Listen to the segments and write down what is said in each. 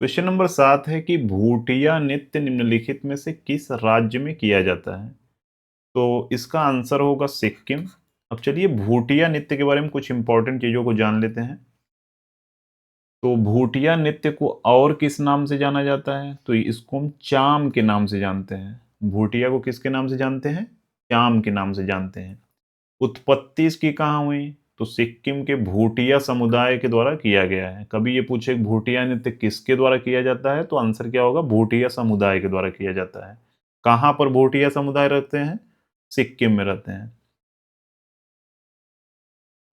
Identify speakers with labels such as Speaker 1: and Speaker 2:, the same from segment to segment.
Speaker 1: Question number 7 है कि भूटिया नृत्य निम्नलिखित में से किस राज्य में किया जाता है? तो इसका आंसर होगा सिक्किम। अब चलिए भूटिया नृत्य के बारे में कुछ इंपॉर्टेंट चीजों को जान लेते हैं। तो भूटिया नृत्य को और किस नाम से जाना जाता है? तो इसको हम चाम के नाम से जानते हैं। भूटिया को किसके नाम से जानते हैं? चाम के नाम से जानते हैं। उत्पत्ति इसकी कहाँ हुई? तो सिक्किम के भूटिया समुदाय के द्वारा किया गया है। कभी ये पूछे कि भूटिया नृत्य किसके द्वारा किया जाता है, तो आंसर क्या होगा? भूटिया समुदाय के द्वारा किया जाता है। कहाँ पर भूटिया समुदाय रहते हैं? सिक्किम में रहते हैं।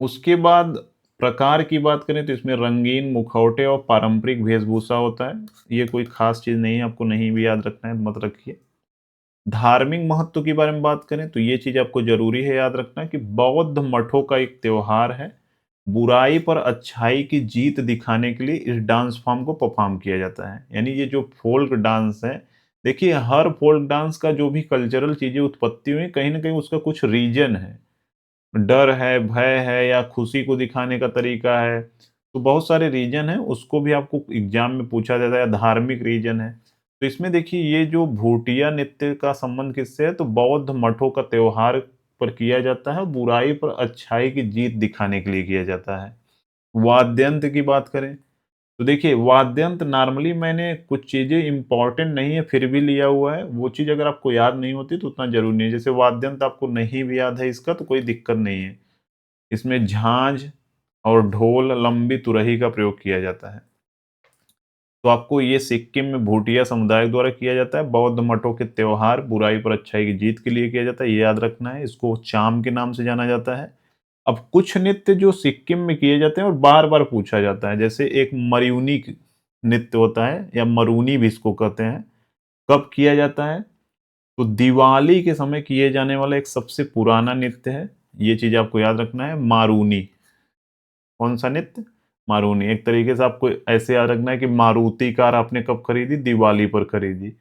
Speaker 1: उसके बाद प्रकार की बात करें तो इसमें रंगीन मुखौटे और पारंपरिक वेशभूषा होता है। ये कोई खास चीज नहीं है, आपको नहीं भी याद रखना है मत रखिए। धार्मिक महत्व के बारे में बात करें तो ये चीज आपको जरूरी है याद रखना कि बौद्ध मठों का एक त्योहार है। बुराई पर अच्छाई की जीत दिखाने के लिए इस डांस फॉर्म को परफॉर्म किया जाता है। यानी ये जो फोल्क डांस है, देखिए हर फोल्क डांस का जो भी कल्चरल चीजें उत्पत्ति हुई कहीं ना कहीं उसका कुछ रीजन है। डर है, भय है, या खुशी को दिखाने का तरीका है। तो बहुत सारे रीजन है, उसको भी आपको एग्जाम में पूछा जाता है, या धार्मिक रीजन है। तो इसमें देखिए ये जो भूटिया नृत्य का संबंध किससे है, तो बौद्ध मठों का त्योहार पर किया जाता है। बुराई पर अच्छाई की जीत दिखाने के लिए किया जाता है। वाद्यंत्र की बात करें तो देखिए वाद्यंत्र नॉर्मली मैंने कुछ चीजें इंपॉर्टेंट नहीं है फिर भी लिया हुआ है। वो चीज अगर आपको याद नहीं होती तो उतना जरूरी नहीं है। जैसे वाद्यंत्र आपको नहीं भी याद है इसका तो कोई दिक्कत नहीं है। इसमें झांझ और ढोल, लंबी तुरही का प्रयोग किया जाता है। तो आपको ये सिक्किम में भूटिया समुदाय द्वारा किया जाता है। बौद्ध मठों के त्योहार बुराई पर अच्छाई की जीत के लिए किया जाता है, ये याद रखना है। इसको चाम के नाम से जाना जाता है। अब कुछ नृत्य जो सिक्किम में किए जाते हैं और बार बार पूछा जाता है, जैसे एक मयूनी नृत्य होता है या मरूनी भी इसको कहते हैं। कब किया जाता है? तो दिवाली के समय किए जाने वाला एक सबसे पुराना नृत्य है। ये चीज आपको याद रखना है, मारूनी। कौन सा नृत्य? मारूनी। एक तरीके से आपको ऐसे याद रखना है कि मारुति कार आपने कब खरीदी? दिवाली पर खरीदी।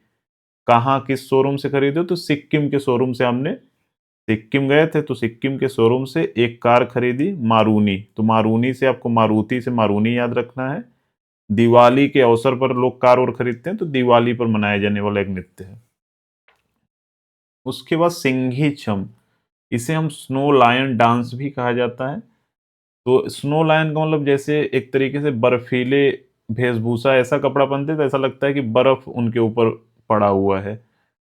Speaker 1: कहाँ किस शोरूम से खरीदे? तो सिक्किम के शोरूम से हमने, सिक्किम गए थे तो सिक्किम के शोरूम से एक कार खरीदी मारूनी। तो मारूनी से आपको मारुति से मारूनी याद रखना है। दिवाली के अवसर पर लोग कार और खरीदते हैं, तो दिवाली पर मनाया जाने वाला एक नृत्य है। उसके बाद सिंघी छम, इसे हम स्नो लायन डांस भी कहा जाता है। तो स्नो लायन का मतलब जैसे एक तरीके से बर्फीले वेशभूषा, ऐसा कपड़ा पहनते तो ऐसा लगता है कि बर्फ उनके ऊपर पड़ा हुआ है।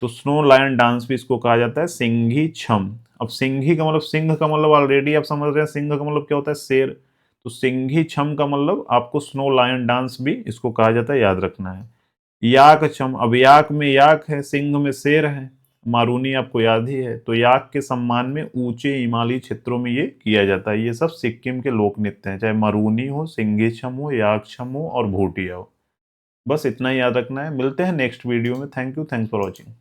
Speaker 1: तो स्नो लायन डांस भी इसको कहा जाता है सिंघी छम। अब सिंघी का मतलब, सिंह का मतलब ऑलरेडी आप समझ रहे हैं, सिंह का मतलब क्या होता है? शेर। तो सिंघी छम का मतलब आपको स्नो लायन डांस भी इसको कहा जाता है, याद रखना है। याक छम, अब याक में याक है, सिंह में शेर है। मारूनी आपको याद ही है। तो याक के सम्मान में ऊंचे हिमालयी क्षेत्रों में ये किया जाता है। ये सब सिक्किम के लोक नृत्य हैं, चाहे मारूनी हो, सिंघी छम हो, याक छम हो और भूटिया हो। बस इतना ही याद रखना है। मिलते हैं नेक्स्ट वीडियो में। Thank you, thanks for watching.